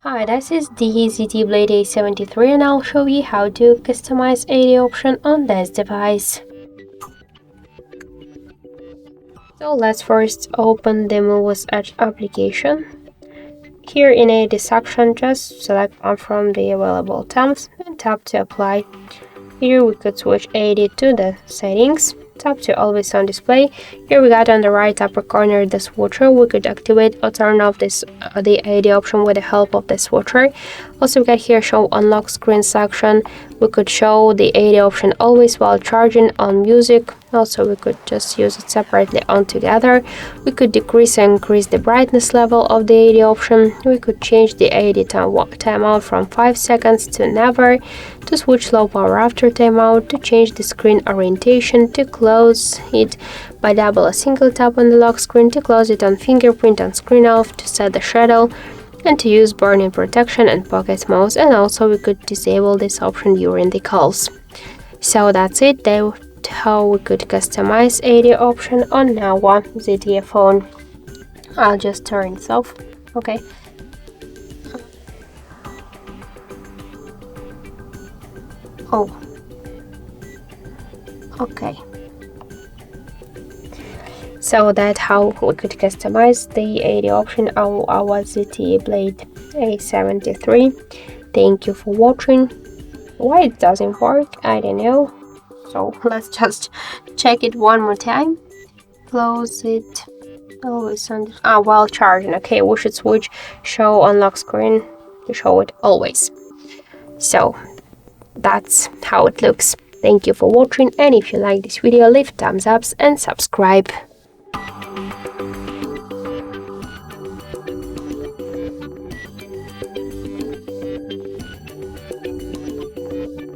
Hi, this is the ZTE Blade A73 and I'll show you how to customize AOD option on this device. So let's first open the Muviz application. Here in AOD section, just select one from the available tabs and tap to apply. Here we could switch AOD to the settings. Tap to always on display. Here we got on the right upper corner the switcher. We could activate or turn off this the AOD option with the help of the switcher. Also we got here show unlock screen section. We could show the AOD option always while charging on music. Also we could just use it separately on together. We could decrease and increase the brightness level of the AOD option. We could change the AOD timeout from 5 seconds to never, to switch low power after timeout, to change the screen orientation, to close it by double a single tap on the lock screen, to close it on fingerprint and screen off, to set the shadow, and to use burn-in protection and pocket mouse. And also we could disable this option during the calls. So that's it. That's how we could customize AOD option on our ZTE phone. I'll just turn it off. Okay. Oh. Okay. So that's how we could customize the AOD option on our ZTE Blade A73. Thank you for watching. Why it doesn't work, I don't know. So let's just check it one more time. Close it. Always on while charging. Okay, we should switch show unlock screen to show it always. So that's how it looks. Thank you for watching, and if you like this video, leave thumbs up and subscribe.